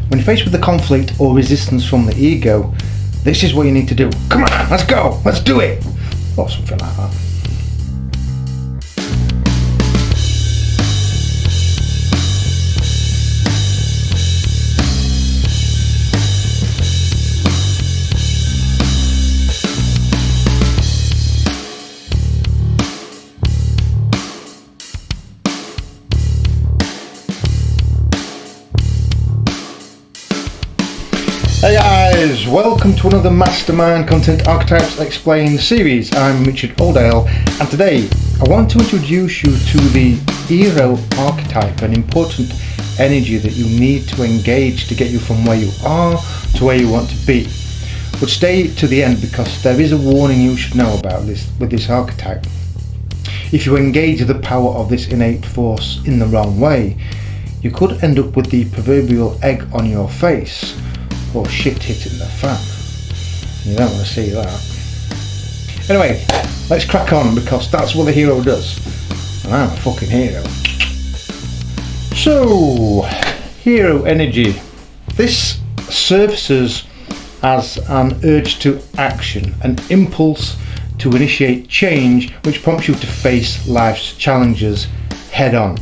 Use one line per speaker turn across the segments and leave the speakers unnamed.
When you're faced with the conflict or resistance from the ego, this is what you need to do. Come on, let's go, let's do it! Or something like that. Hey guys, welcome to another Mastermind Content Archetypes Explained series. I'm Richard Oldale, and today I want to introduce you to the Hero Archetype, an important energy that you need to engage to get you from where you are to where you want to be. But stay to the end, because there is a warning you should know about this with this archetype. If you engage the power of this innate force in the wrong way, you could end up with the proverbial egg on your face, or shit hitting the fan. You don't want to see that. Anyway, let's crack on, because that's what the hero does. And I'm a fucking hero. So, hero energy. This surfaces as an urge to action, an impulse to initiate change, which prompts you to face life's challenges head on.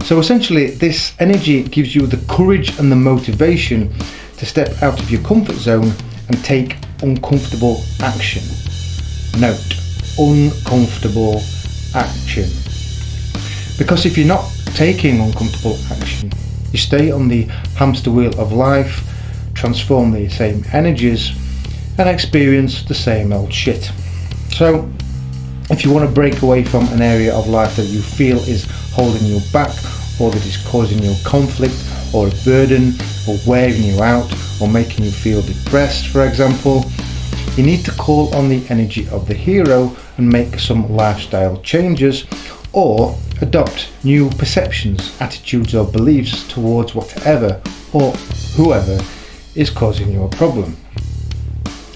So essentially, this energy gives you the courage and the motivation to step out of your comfort zone and take uncomfortable action. Note, uncomfortable action. Because if you're not taking uncomfortable action, you stay on the hamster wheel of life, transform the same energies, and experience the same old shit. So, if you want to break away from an area of life that you feel is holding you back, or that is causing you conflict, or a burden, or wearing you out, or making you feel depressed, for example, you need to call on the energy of the hero and make some lifestyle changes, or adopt new perceptions, attitudes, or beliefs towards whatever or whoever is causing you a problem.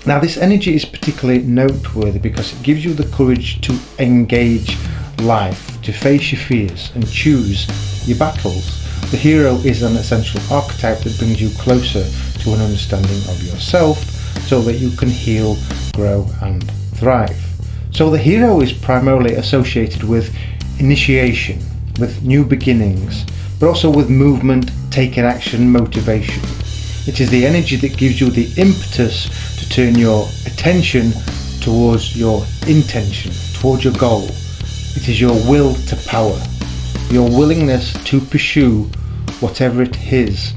Now, this energy is particularly noteworthy because it gives you the courage to engage life, to face your fears and choose your battles. The hero is an essential archetype that brings you closer to an understanding of yourself so that you can heal, grow and thrive. So the hero is primarily associated with initiation, with new beginnings, but also with movement, taking action, motivation. It is the energy that gives you the impetus to turn your attention towards your intention, towards your goal. It is your will to power, your willingness to pursue whatever it is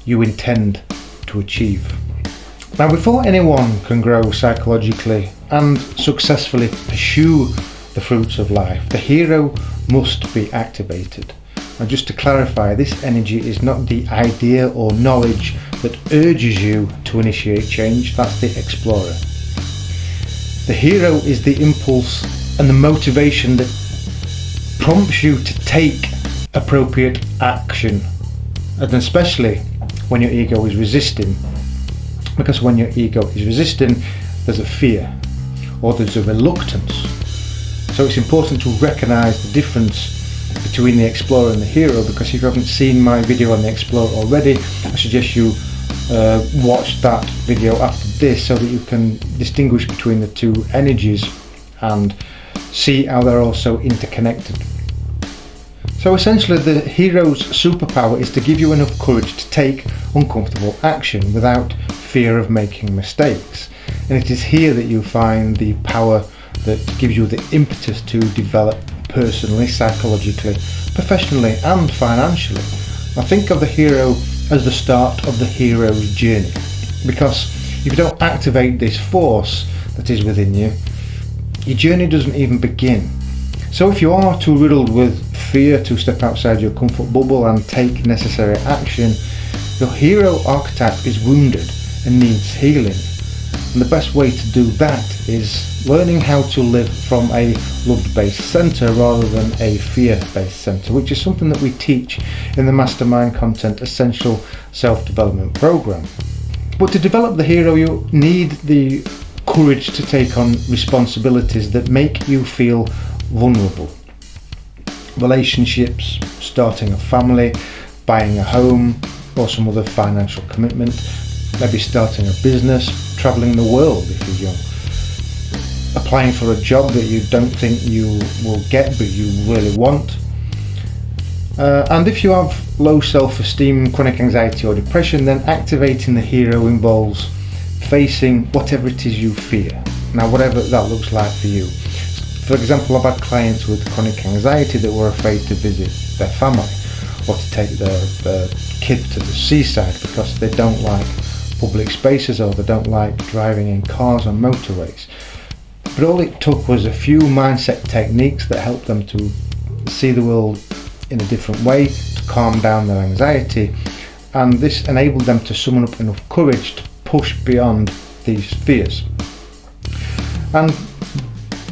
you intend to achieve. Now, before anyone can grow psychologically and successfully pursue the fruits of life, the hero must be activated. And just to clarify, this energy is not the idea or knowledge that urges you to initiate change. That's the explorer. The hero is the impulse and the motivation that prompts you to take appropriate action, and especially when your ego is resisting, because when your ego is resisting, there's a fear or there's a reluctance. So it's important to recognize the difference between the explorer and the hero, because if you haven't seen my video on the explorer already, I suggest you watch that video after this so that you can distinguish between the two energies and see how they're also interconnected. So essentially, the hero's superpower is to give you enough courage to take uncomfortable action without fear of making mistakes. And it is here that you find the power that gives you the impetus to develop personally, psychologically, professionally and financially. I think of the hero as the start of the hero's journey, because if you don't activate this force that is within you, your journey doesn't even begin. So if you are too riddled with fear to step outside your comfort bubble and take necessary action, your hero archetype is wounded and needs healing. And the best way to do that is learning how to live from a love-based centre rather than a fear-based centre, which is something that we teach in the Mastermind Content Essential Self-Development Programme. But to develop the hero, you need the courage to take on responsibilities that make you feel vulnerable. Relationships, starting a family, buying a home, or some other financial commitment, maybe starting a business, travelling the world if you're young, applying for a job that you don't think you will get but you really want. And if you have low self-esteem, chronic anxiety or depression, then activating the hero involves facing whatever it is you fear. Now, whatever that looks like for you. For example, I've had clients with chronic anxiety that were afraid to visit their family or to take their kid to the seaside because they don't like public spaces or they don't like driving in cars on motorways. But all it took was a few mindset techniques that helped them to see the world in a different way, to calm down their anxiety, and this enabled them to summon up enough courage to push beyond these fears. And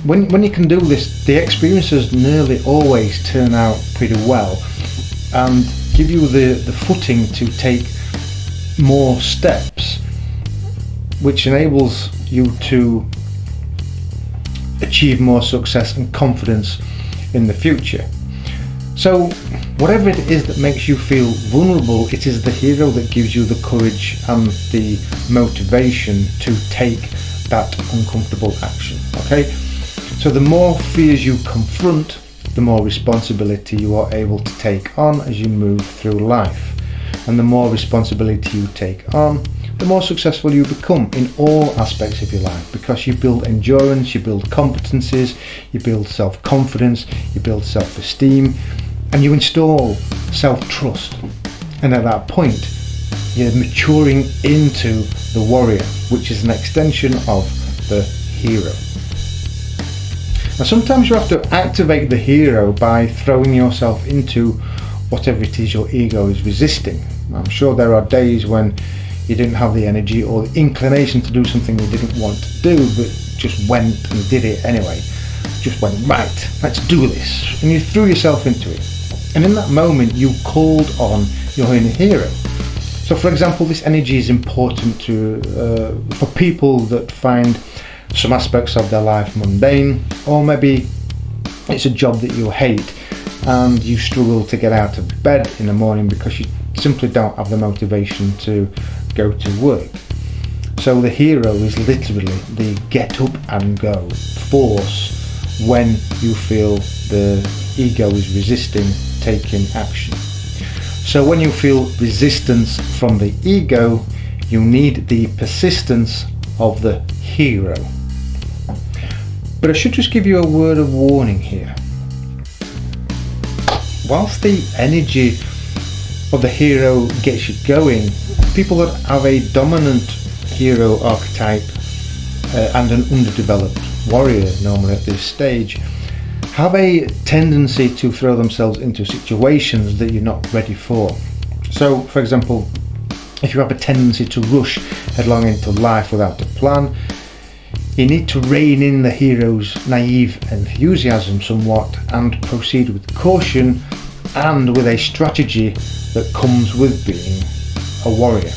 when you can do this, the experiences nearly always turn out pretty well and give you the footing to take more steps, which enables you to achieve more success and confidence in the future. So whatever it is that makes you feel vulnerable, it is the hero that gives you the courage and the motivation to take that uncomfortable action. Okay, so the more fears you confront, the more responsibility you are able to take on as you move through life. And the more responsibility you take on, the more successful you become in all aspects of your life, because you build endurance, you build competencies, you build self-confidence, you build self-esteem, and you install self-trust. And at that point, you're maturing into the warrior, which is an extension of the hero. Now, sometimes you have to activate the hero by throwing yourself into whatever it is your ego is resisting. I'm sure there are days when you didn't have the energy or the inclination to do something you didn't want to do, but just went and did it anyway. Just went, right, let's do this. And you threw yourself into it. And in that moment, you called on your inner hero. So, for example, this energy is important for people that find some aspects of their life mundane, or maybe it's a job that you hate and you struggle to get out of bed in the morning because you simply don't have the motivation to go to work. So the hero is literally the get up and go force when you feel the ego is resisting taking action. So when you feel resistance from the ego, you need the persistence of the hero. But I should just give you a word of warning here. Whilst the energy of the hero gets you going, people that have a dominant hero archetype and an underdeveloped warrior normally at this stage have a tendency to throw themselves into situations that you're not ready for. So, for example, if you have a tendency to rush headlong into life without a plan, you need to rein in the hero's naive enthusiasm somewhat and proceed with caution and with a strategy that comes with being a warrior.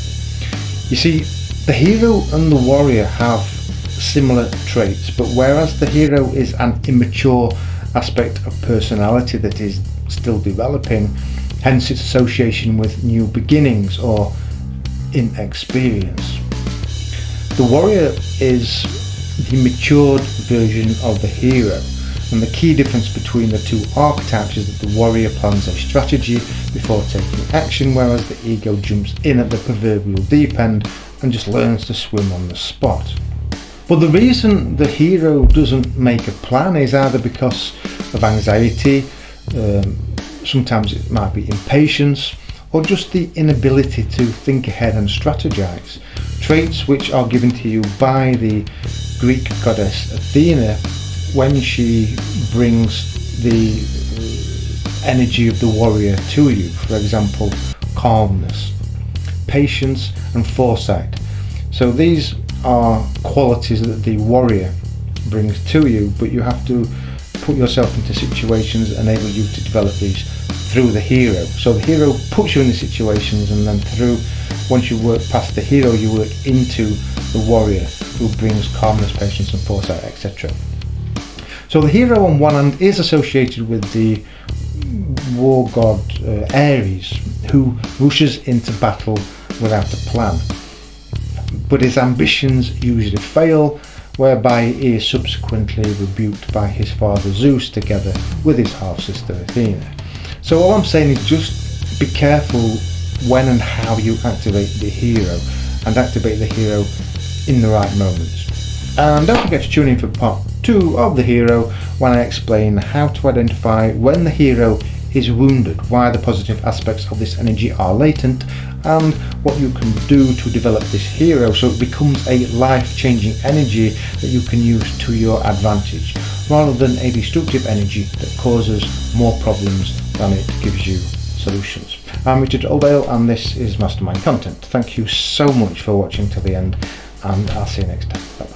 You see, the hero and the warrior have similar traits, but whereas the hero is an immature aspect of personality that is still developing, hence its association with new beginnings or inexperience. The warrior is the matured version of the hero, and the key difference between the two archetypes is that the warrior plans a strategy before taking action, whereas the ego jumps in at the proverbial deep end and just learns to swim on the spot. But the reason the hero doesn't make a plan is either because of anxiety, sometimes it might be impatience, or just the inability to think ahead and strategize. Traits which are given to you by the Greek goddess Athena when she brings the energy of the warrior to you. For example, calmness, patience and foresight. So these are qualities that the warrior brings to you, but you have to put yourself into situations that enable you to develop these through the hero. So the hero puts you in the situations, and then once you work past the hero, you work into the warrior who brings calmness, patience and foresight, etc. So the hero on one hand is associated with the war god Ares, who rushes into battle without a plan. But his ambitions usually fail, whereby he is subsequently rebuked by his father Zeus together with his half-sister Athena. So all I'm saying is just be careful when and how you activate the hero, and activate the hero in the right moments. And don't forget to tune in for part 2 of the hero, when I explain how to identify when the hero is wounded, why the positive aspects of this energy are latent, and what you can do to develop this hero so it becomes a life-changing energy that you can use to your advantage, rather than a destructive energy that causes more problems than it gives you solutions. I'm Richard Oldale, and this is Mastermind Content. Thank you so much for watching till the end, and I'll see you next time. Bye.